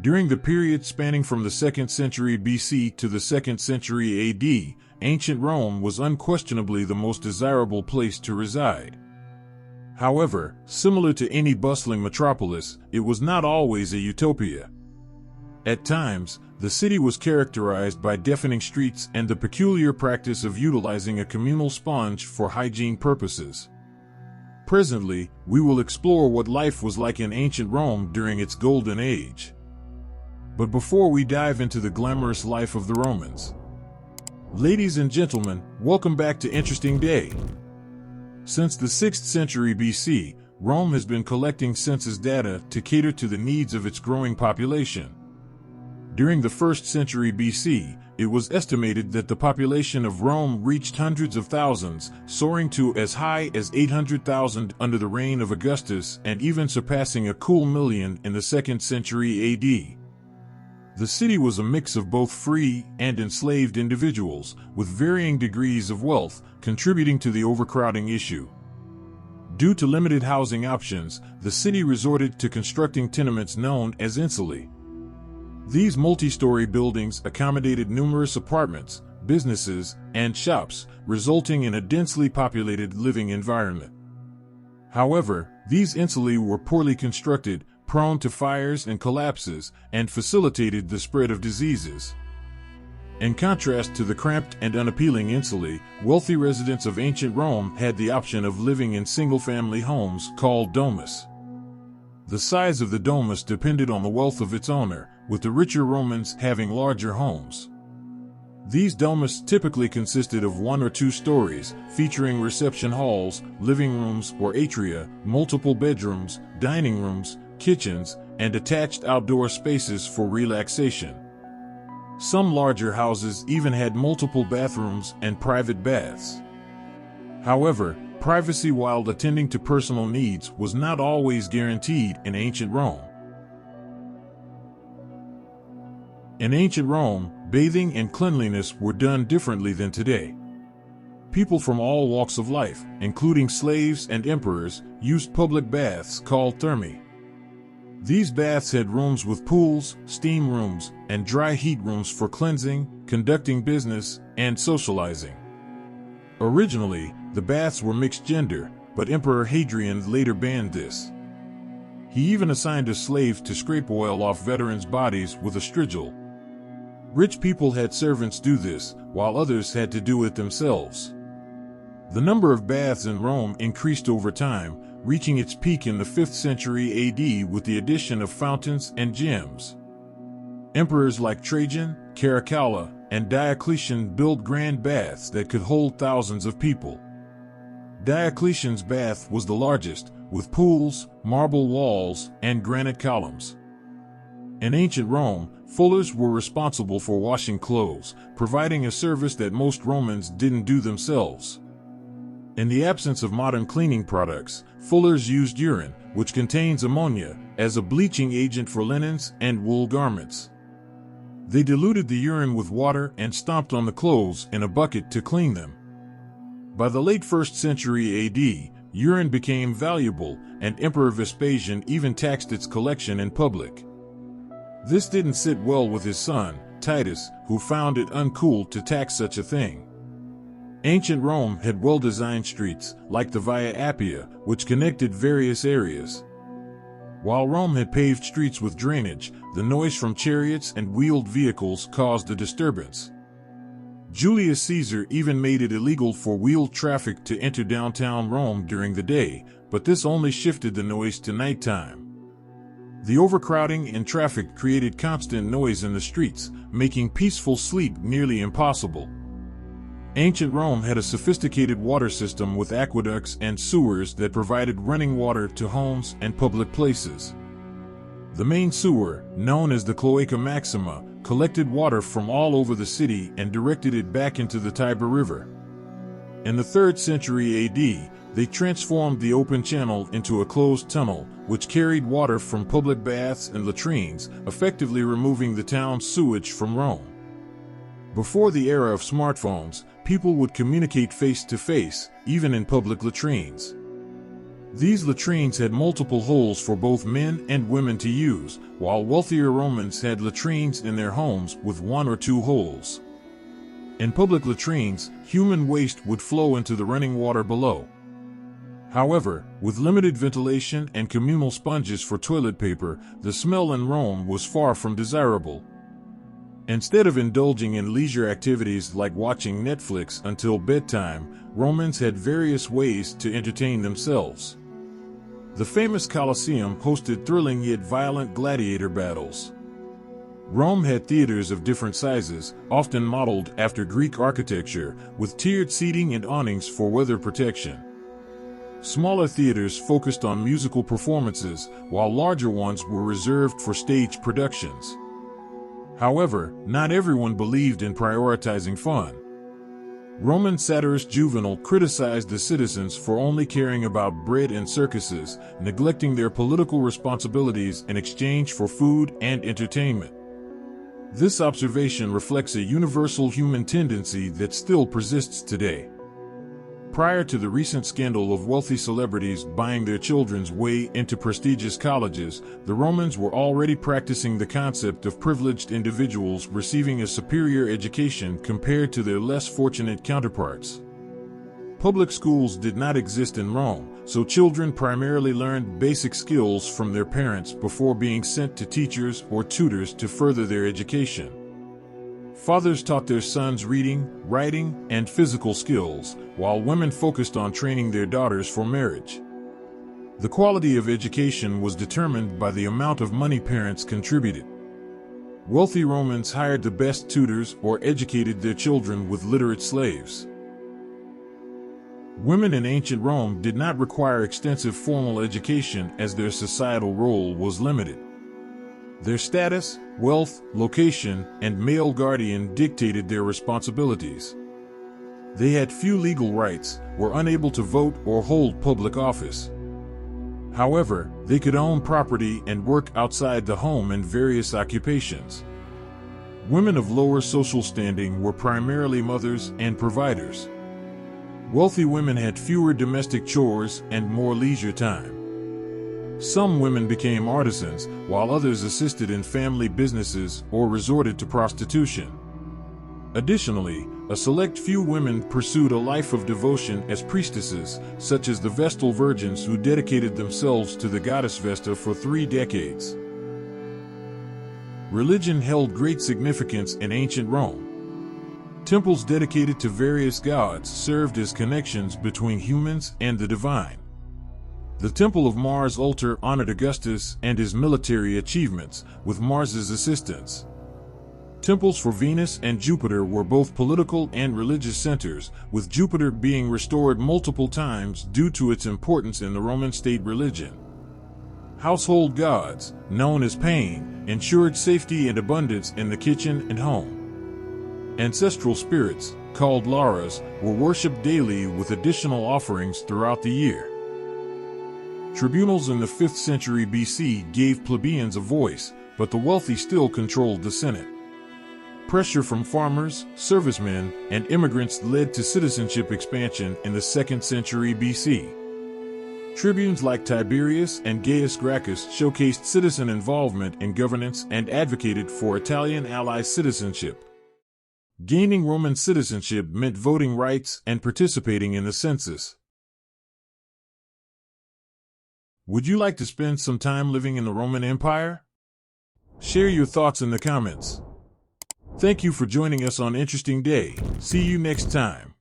During the period spanning from the 2nd century BC to the 2nd century AD, ancient Rome was unquestionably the most desirable place to reside. However, similar to any bustling metropolis, it was not always a utopia. At times, the city was characterized by deafening streets and the peculiar practice of utilizing a communal sponge for hygiene purposes. Presently, we will explore what life was like in ancient Rome during its golden age. But before we dive into the glamorous life of the Romans, ladies and gentlemen, welcome back to Interesting Day. Since the 6th century BC, Rome has been collecting census data to cater to the needs of its growing population. During the 1st century BC, it was estimated that the population of Rome reached hundreds of thousands, soaring to as high as 800,000 under the reign of Augustus and even surpassing a cool million in the 2nd century AD. The city was a mix of both free and enslaved individuals, with varying degrees of wealth, contributing to the overcrowding issue. Due to limited housing options, the city resorted to constructing tenements known as insulae. These multi-story buildings accommodated numerous apartments, businesses, and shops, resulting in a densely populated living environment. However, these insulae were poorly constructed, prone to fires and collapses, and facilitated the spread of diseases. In contrast to the cramped and unappealing insulae, wealthy residents of ancient Rome had the option of living in single-family homes called domus. The size of the domus depended on the wealth of its owner, with the richer Romans having larger homes. These domus typically consisted of 1 or 2 stories, featuring reception halls, living rooms or atria, multiple bedrooms, dining rooms, kitchens, and attached outdoor spaces for relaxation. Some larger houses even had multiple bathrooms and private baths. However, privacy while attending to personal needs was not always guaranteed in ancient Rome. In ancient Rome, bathing and cleanliness were done differently than today. People from all walks of life, including slaves and emperors, used public baths called thermae. These baths had rooms with pools, steam rooms, and dry heat rooms for cleansing, conducting business, and socializing. Originally, the baths were mixed gender, but Emperor Hadrian later banned this. He even assigned a slave to scrape oil off veterans' bodies with a strigil. Rich people had servants do this, while others had to do it themselves. The number of baths in Rome increased over time, reaching its peak in the 5th century AD with the addition of fountains and gyms. Emperors like Trajan, Caracalla, and Diocletian built grand baths that could hold thousands of people. Diocletian's bath was the largest, with pools, marble walls, and granite columns. In ancient Rome, fullers were responsible for washing clothes, providing a service that most Romans didn't do themselves. In the absence of modern cleaning products, fullers used urine, which contains ammonia, as a bleaching agent for linens and wool garments. They diluted the urine with water and stomped on the clothes in a bucket to clean them. By the late 1st century AD, urine became valuable, and Emperor Vespasian even taxed its collection in public. This didn't sit well with his son, Titus, who found it uncool to tax such a thing. Ancient Rome had well-designed streets, like the Via Appia, which connected various areas. While Rome had paved streets with drainage, the noise from chariots and wheeled vehicles caused a disturbance. Julius Caesar even made it illegal for wheeled traffic to enter downtown Rome during the day, but this only shifted the noise to nighttime. The overcrowding and traffic created constant noise in the streets, making peaceful sleep nearly impossible. Ancient Rome had a sophisticated water system with aqueducts and sewers that provided running water to homes and public places. The main sewer, known as the Cloaca Maxima, collected water from all over the city and directed it back into the Tiber River. In the 3rd century AD, they transformed the open channel into a closed tunnel, which carried water from public baths and latrines, effectively removing the town's sewage from Rome. Before the era of smartphones, people would communicate face-to-face, even in public latrines. These latrines had multiple holes for both men and women to use, while wealthier Romans had latrines in their homes with 1 or 2 holes. In public latrines, human waste would flow into the running water below. However, with limited ventilation and communal sponges for toilet paper, the smell in Rome was far from desirable. Instead of indulging in leisure activities like watching Netflix until bedtime, Romans had various ways to entertain themselves. The famous Colosseum hosted thrilling yet violent gladiator battles. Rome had theaters of different sizes, often modeled after Greek architecture, with tiered seating and awnings for weather protection. Smaller theaters focused on musical performances, while larger ones were reserved for stage productions. However, not everyone believed in prioritizing fun. Roman satirist Juvenal criticized the citizens for only caring about bread and circuses, neglecting their political responsibilities in exchange for food and entertainment. This observation reflects a universal human tendency that still persists today. Prior to the recent scandal of wealthy celebrities buying their children's way into prestigious colleges, the Romans were already practicing the concept of privileged individuals receiving a superior education compared to their less fortunate counterparts. Public schools did not exist in Rome, so children primarily learned basic skills from their parents before being sent to teachers or tutors to further their education. Fathers taught their sons reading, writing, and physical skills, while women focused on training their daughters for marriage. The quality of education was determined by the amount of money parents contributed. Wealthy Romans hired the best tutors or educated their children with literate slaves. Women in ancient Rome did not require extensive formal education as their societal role was limited. Their status, wealth, location, and male guardian dictated their responsibilities. They had few legal rights, were unable to vote or hold public office. However, they could own property and work outside the home in various occupations. Women of lower social standing were primarily mothers and providers. Wealthy women had fewer domestic chores and more leisure time. Some women became artisans, while others assisted in family businesses or resorted to prostitution. Additionally, a select few women pursued a life of devotion as priestesses, such as the Vestal Virgins who dedicated themselves to the goddess Vesta for 3 decades. Religion held great significance in ancient Rome. Temples dedicated to various gods served as connections between humans and the divine. The Temple of Mars Ultor honored Augustus and his military achievements, with Mars's assistance. Temples for Venus and Jupiter were both political and religious centers, with Jupiter being restored multiple times due to its importance in the Roman state religion. Household gods, known as Pain, ensured safety and abundance in the kitchen and home. Ancestral spirits, called Lares, were worshipped daily with additional offerings throughout the year. Tribunals in the 5th century BC gave plebeians a voice, but the wealthy still controlled the Senate. Pressure from farmers, servicemen, and immigrants led to citizenship expansion in the 2nd century BC. Tribunes like Tiberius and Gaius Gracchus showcased citizen involvement in governance and advocated for Italian ally citizenship. Gaining Roman citizenship meant voting rights and participating in the census. Would you like to spend some time living in the Roman Empire? Share your thoughts in the comments. Thank you for joining us on Interesting Day. See you next time.